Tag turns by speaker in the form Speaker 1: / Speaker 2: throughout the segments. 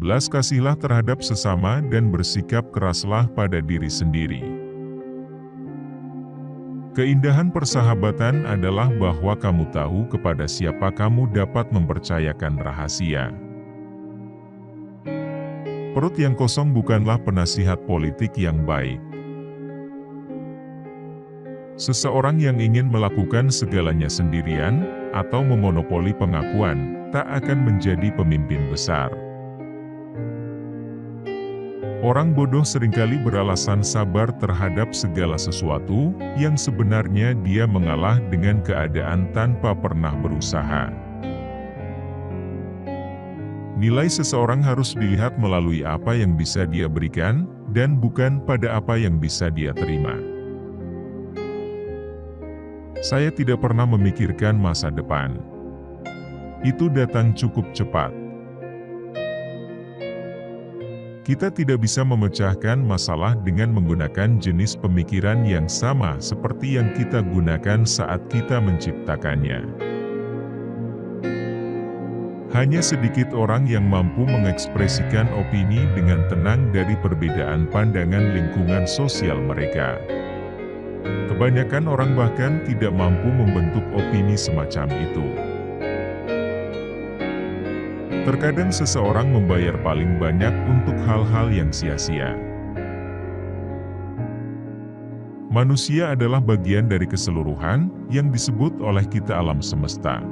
Speaker 1: Belas kasihlah terhadap sesama dan bersikap keraslah pada diri sendiri. Keindahan persahabatan adalah bahwa kamu tahu kepada siapa kamu dapat mempercayakan rahasia. Perut yang kosong bukanlah penasihat politik yang baik. Seseorang yang ingin melakukan segalanya sendirian, atau memonopoli pengakuan, tak akan menjadi pemimpin besar. Orang bodoh seringkali beralasan sabar terhadap segala sesuatu, yang sebenarnya dia mengalah dengan keadaan tanpa pernah berusaha. Nilai seseorang harus dilihat melalui apa yang bisa dia berikan, dan bukan pada apa yang bisa dia terima. Saya tidak pernah memikirkan masa depan. Itu datang cukup cepat. Kita tidak bisa memecahkan masalah dengan menggunakan jenis pemikiran yang sama seperti yang kita gunakan saat kita menciptakannya. Hanya sedikit orang yang mampu mengekspresikan opini dengan tenang dari perbedaan pandangan lingkungan sosial mereka. Kebanyakan orang bahkan tidak mampu membentuk opini semacam itu. Terkadang seseorang membayar paling banyak untuk hal-hal yang sia-sia. Manusia adalah bagian dari keseluruhan yang disebut oleh kita alam semesta.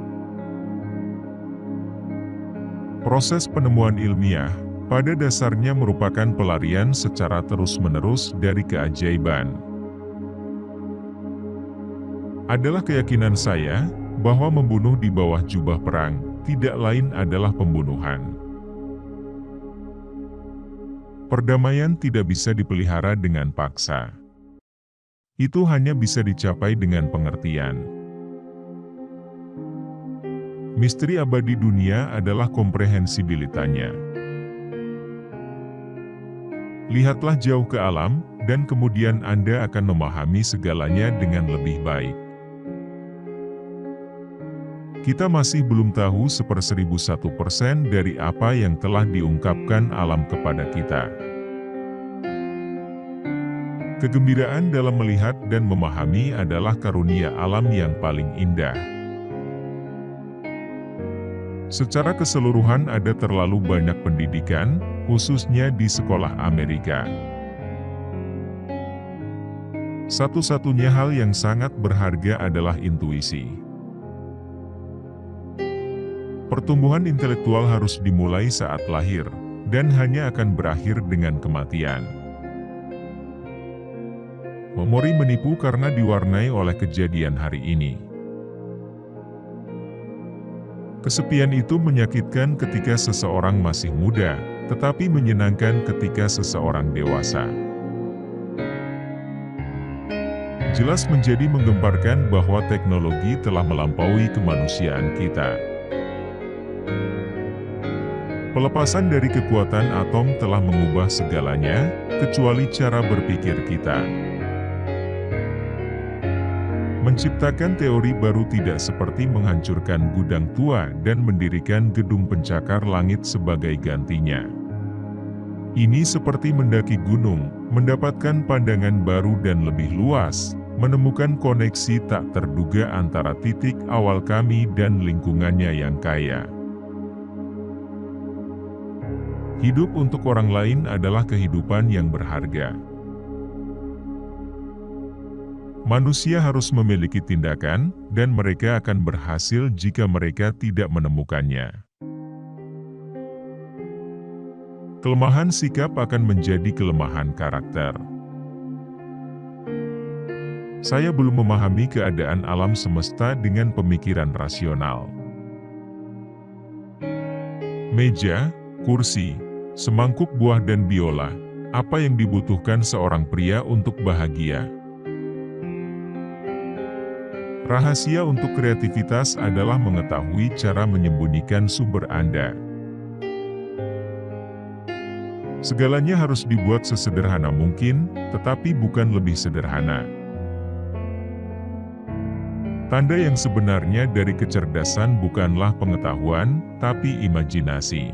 Speaker 1: Proses penemuan ilmiah, pada dasarnya merupakan pelarian secara terus-menerus dari keajaiban. Adalah keyakinan saya, bahwa membunuh di bawah jubah perang, tidak lain adalah pembunuhan. Perdamaian tidak bisa dipelihara dengan paksa. Itu hanya bisa dicapai dengan pengertian. Misteri abadi dunia adalah komprehensibilitasnya. Lihatlah jauh ke alam, dan kemudian Anda akan memahami segalanya dengan lebih baik. Kita masih belum tahu 1/1001% dari apa yang telah diungkapkan alam kepada kita. Kegembiraan dalam melihat dan memahami adalah karunia alam yang paling indah. Secara keseluruhan ada terlalu banyak pendidikan, khususnya di sekolah Amerika. Satu-satunya hal yang sangat berharga adalah intuisi. Pertumbuhan intelektual harus dimulai saat lahir, dan hanya akan berakhir dengan kematian. Memori menipu karena diwarnai oleh kejadian hari ini. Kesepian itu menyakitkan ketika seseorang masih muda, tetapi menyenangkan ketika seseorang dewasa. Jelas menjadi menggemparkan bahwa teknologi telah melampaui kemanusiaan kita. Pelepasan dari kekuatan atom telah mengubah segalanya, kecuali cara berpikir kita. Menciptakan teori baru tidak seperti menghancurkan gudang tua dan mendirikan gedung pencakar langit sebagai gantinya. Ini seperti mendaki gunung, mendapatkan pandangan baru dan lebih luas, menemukan koneksi tak terduga antara titik awal kami dan lingkungannya yang kaya. Hidup untuk orang lain adalah kehidupan yang berharga. Manusia harus memiliki tindakan, dan mereka akan berhasil jika mereka tidak menemukannya. Kelemahan sikap akan menjadi kelemahan karakter. Saya belum memahami keadaan alam semesta dengan pemikiran rasional. Meja, kursi, semangkuk buah dan biola, apa yang dibutuhkan seorang pria untuk bahagia? Rahasia untuk kreativitas adalah mengetahui cara menyembunyikan sumber Anda. Segalanya harus dibuat sesederhana mungkin, tetapi bukan lebih sederhana. Tanda yang sebenarnya dari kecerdasan bukanlah pengetahuan, tapi imajinasi.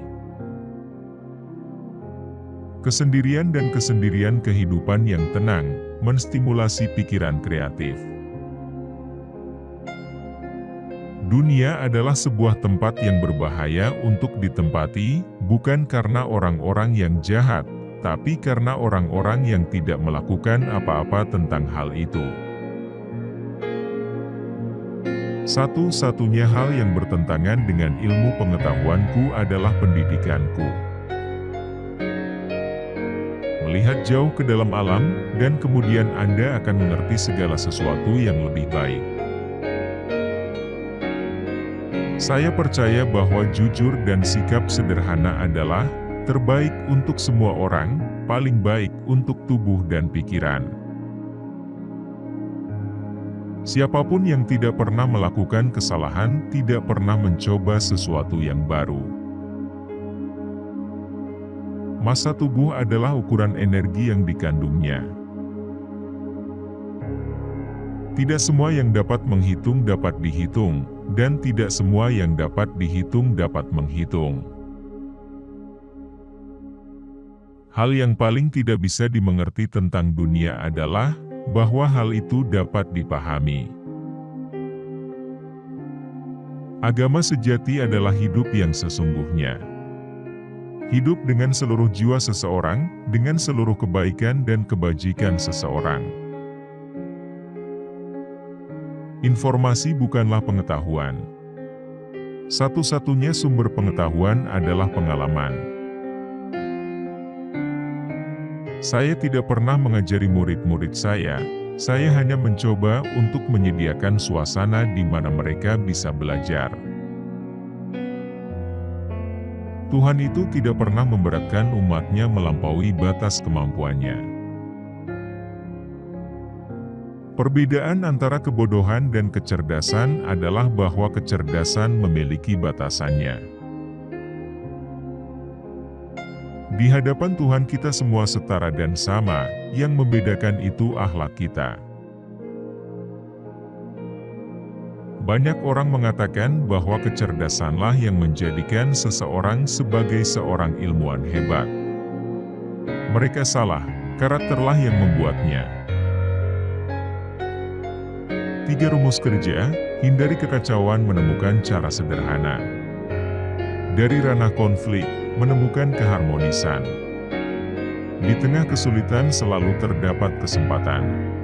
Speaker 1: Kesendirian dan kesendirian kehidupan yang tenang, menstimulasi pikiran kreatif. Dunia adalah sebuah tempat yang berbahaya untuk ditempati, bukan karena orang-orang yang jahat, tapi karena orang-orang yang tidak melakukan apa-apa tentang hal itu. Satu-satunya hal yang bertentangan dengan ilmu pengetahuanku adalah pendidikanku. Melihat jauh ke dalam alam, dan kemudian Anda akan mengerti segala sesuatu yang lebih baik. Saya percaya bahwa jujur dan sikap sederhana adalah terbaik untuk semua orang, paling baik untuk tubuh dan pikiran. Siapapun yang tidak pernah melakukan kesalahan tidak pernah mencoba sesuatu yang baru. Massa tubuh adalah ukuran energi yang dikandungnya. Tidak semua yang dapat menghitung dapat dihitung, dan tidak semua yang dapat dihitung dapat menghitung. Hal yang paling tidak bisa dimengerti tentang dunia adalah bahwa hal itu dapat dipahami. Agama sejati adalah hidup yang sesungguhnya. Hidup dengan seluruh jiwa seseorang, dengan seluruh kebaikan dan kebajikan seseorang. Informasi bukanlah pengetahuan. Satu-satunya sumber pengetahuan adalah pengalaman. Saya tidak pernah mengajari murid-murid saya hanya mencoba untuk menyediakan suasana di mana mereka bisa belajar. Tuhan itu tidak pernah memberatkan umatnya melampaui batas kemampuannya. Perbedaan antara kebodohan dan kecerdasan adalah bahwa kecerdasan memiliki batasannya. Di hadapan Tuhan kita semua setara dan sama, yang membedakan itu akhlak kita. Banyak orang mengatakan bahwa kecerdasanlah yang menjadikan seseorang sebagai seorang ilmuwan hebat. Mereka salah, karakterlah yang membuatnya. 3 rumus kerja, hindari kekacauan menemukan cara sederhana. Dari ranah konflik, menemukan keharmonisan. Di tengah kesulitan selalu terdapat kesempatan.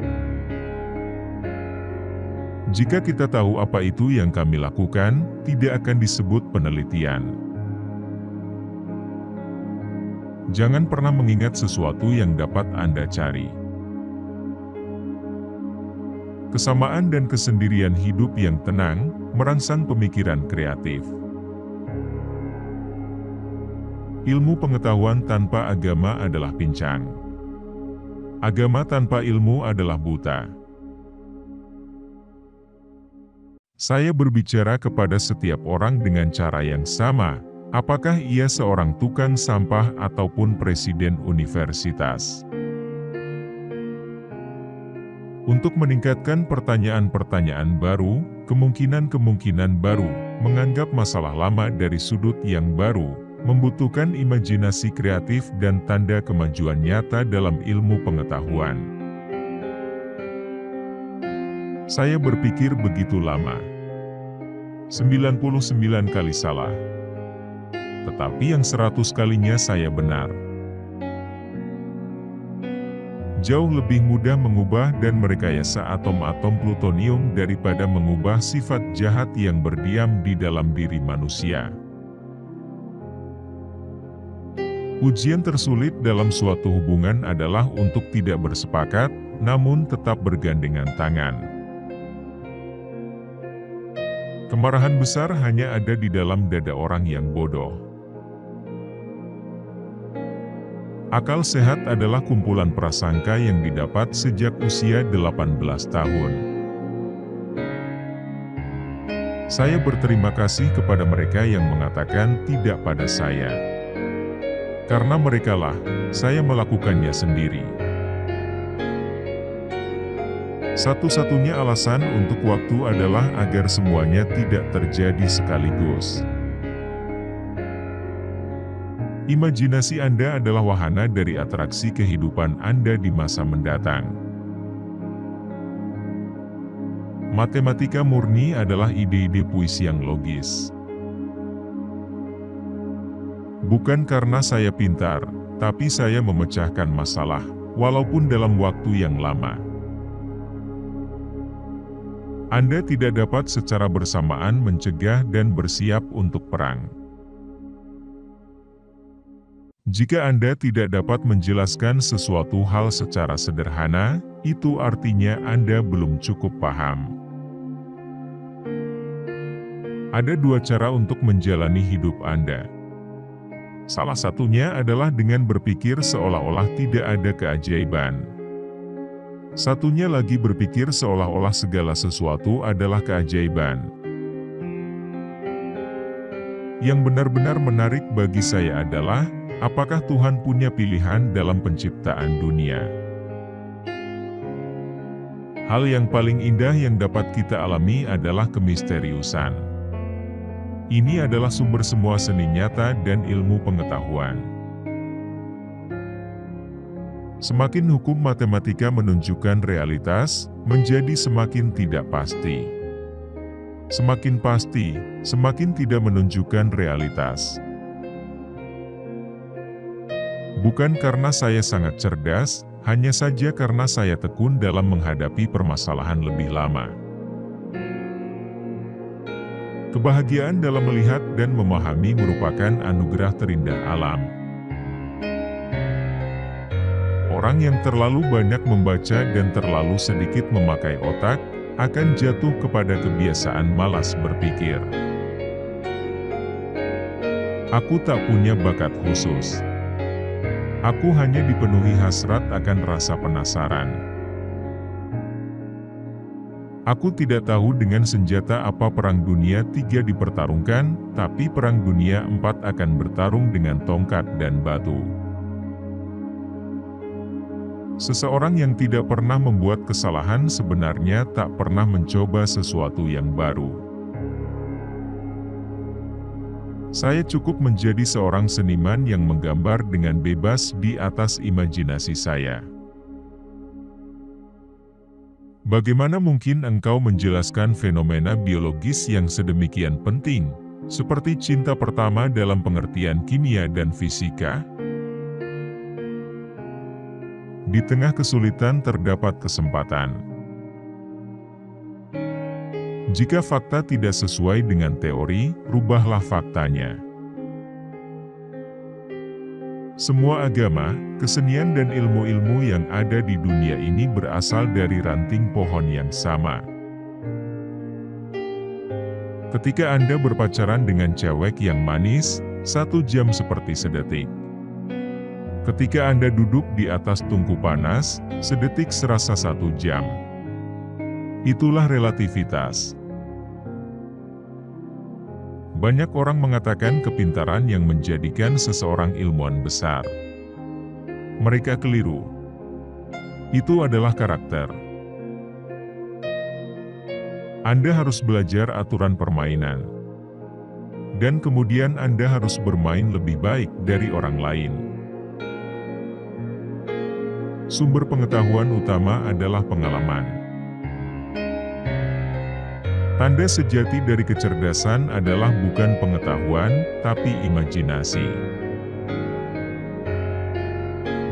Speaker 1: Jika kita tahu apa itu yang kami lakukan, tidak akan disebut penelitian. Jangan pernah mengingat sesuatu yang dapat Anda cari. Kesamaan dan kesendirian hidup yang tenang, merangsang pemikiran kreatif. Ilmu pengetahuan tanpa agama adalah pincang. Agama tanpa ilmu adalah buta. Saya berbicara kepada setiap orang dengan cara yang sama, apakah ia seorang tukang sampah ataupun presiden universitas. Untuk meningkatkan pertanyaan-pertanyaan baru, kemungkinan-kemungkinan baru, menganggap masalah lama dari sudut yang baru, membutuhkan imajinasi kreatif dan tanda kemajuan nyata dalam ilmu pengetahuan. Saya berpikir begitu lama. 99 kali salah. Tetapi yang 100 kalinya saya benar. Jauh lebih mudah mengubah dan merekayasa atom-atom plutonium daripada mengubah sifat jahat yang berdiam di dalam diri manusia. Ujian tersulit dalam suatu hubungan adalah untuk tidak bersepakat, namun tetap bergandengan tangan. Kemarahan besar hanya ada di dalam dada orang yang bodoh. Akal sehat adalah kumpulan prasangka yang didapat sejak usia 18 tahun. Saya berterima kasih kepada mereka yang mengatakan tidak pada saya. Karena merekalah, saya melakukannya sendiri. Satu-satunya alasan untuk waktu adalah agar semuanya tidak terjadi sekaligus. Imajinasi Anda adalah wahana dari atraksi kehidupan Anda di masa mendatang. Matematika murni adalah ide-ide puisi yang logis. Bukan karena saya pintar, tapi saya memecahkan masalah, walaupun dalam waktu yang lama. Anda tidak dapat secara bersamaan mencegah dan bersiap untuk perang. Jika Anda tidak dapat menjelaskan sesuatu hal secara sederhana, itu artinya Anda belum cukup paham. Ada dua cara untuk menjalani hidup Anda. Salah satunya adalah dengan berpikir seolah-olah tidak ada keajaiban. Satunya lagi berpikir seolah-olah segala sesuatu adalah keajaiban. Yang benar-benar menarik bagi saya adalah, apakah Tuhan punya pilihan dalam penciptaan dunia? Hal yang paling indah yang dapat kita alami adalah kemisteriusan. Ini adalah sumber semua seni nyata dan ilmu pengetahuan. Semakin hukum matematika menunjukkan realitas, menjadi semakin tidak pasti. Semakin pasti, semakin tidak menunjukkan realitas. Bukan karena saya sangat cerdas, hanya saja karena saya tekun dalam menghadapi permasalahan lebih lama. Kebahagiaan dalam melihat dan memahami merupakan anugerah terindah alam. Orang yang terlalu banyak membaca dan terlalu sedikit memakai otak, akan jatuh kepada kebiasaan malas berpikir. Aku tak punya bakat khusus. Aku hanya dipenuhi hasrat akan rasa penasaran. Aku tidak tahu dengan senjata apa Perang Dunia III dipertarungkan, tapi Perang Dunia IV akan bertarung dengan tongkat dan batu. Seseorang yang tidak pernah membuat kesalahan sebenarnya tak pernah mencoba sesuatu yang baru. Saya cukup menjadi seorang seniman yang menggambar dengan bebas di atas imajinasi saya. Bagaimana mungkin engkau menjelaskan fenomena biologis yang sedemikian penting, seperti cinta pertama dalam pengertian kimia dan fisika? Di tengah kesulitan terdapat kesempatan. Jika fakta tidak sesuai dengan teori, rubahlah faktanya. Semua agama, kesenian dan ilmu-ilmu yang ada di dunia ini berasal dari ranting pohon yang sama. Ketika Anda berpacaran dengan cewek yang manis, 1 jam seperti sedetik. Ketika Anda duduk di atas tungku panas, sedetik serasa 1 jam. Itulah relativitas. Banyak orang mengatakan kepintaran yang menjadikan seseorang ilmuwan besar. Mereka keliru. Itu adalah karakter. Anda harus belajar aturan permainan. Dan kemudian Anda harus bermain lebih baik dari orang lain. Sumber pengetahuan utama adalah pengalaman. Tanda sejati dari kecerdasan adalah bukan pengetahuan, tapi imajinasi.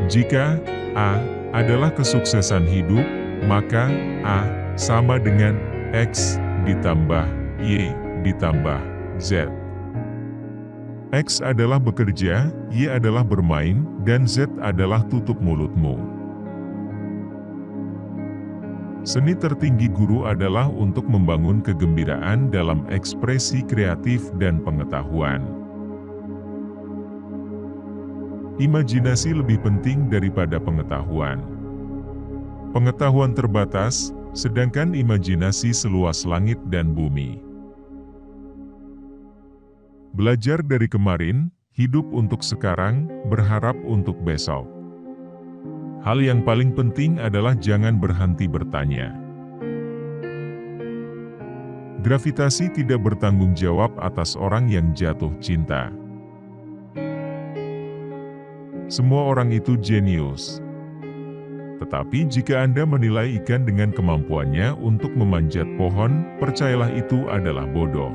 Speaker 1: Jika A adalah kesuksesan hidup, maka A sama dengan X ditambah Y ditambah Z. X adalah bekerja, Y adalah bermain, dan Z adalah tutup mulutmu. Seni tertinggi guru adalah untuk membangun kegembiraan dalam ekspresi kreatif dan pengetahuan. Imajinasi lebih penting daripada pengetahuan. Pengetahuan terbatas, sedangkan imajinasi seluas langit dan bumi. Belajar dari kemarin, hidup untuk sekarang, berharap untuk besok. Hal yang paling penting adalah jangan berhenti bertanya. Gravitasi tidak bertanggung jawab atas orang yang jatuh cinta. Semua orang itu jenius. Tetapi jika Anda menilai ikan dengan kemampuannya untuk memanjat pohon, percayalah itu adalah bodoh.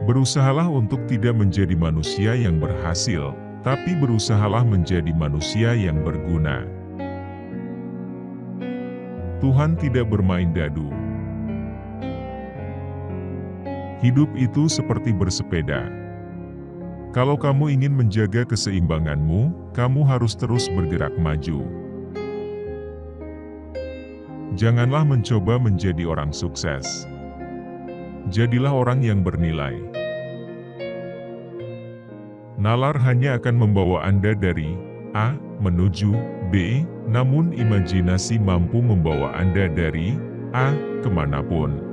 Speaker 1: Berusahalah untuk tidak menjadi manusia yang berhasil, tapi berusahalah menjadi manusia yang berguna. Tuhan tidak bermain dadu. Hidup itu seperti bersepeda. Kalau kamu ingin menjaga keseimbanganmu, kamu harus terus bergerak maju. Janganlah mencoba menjadi orang sukses. Jadilah orang yang bernilai. Nalar hanya akan membawa Anda dari A menuju B, namun imajinasi mampu membawa Anda dari A kemanapun.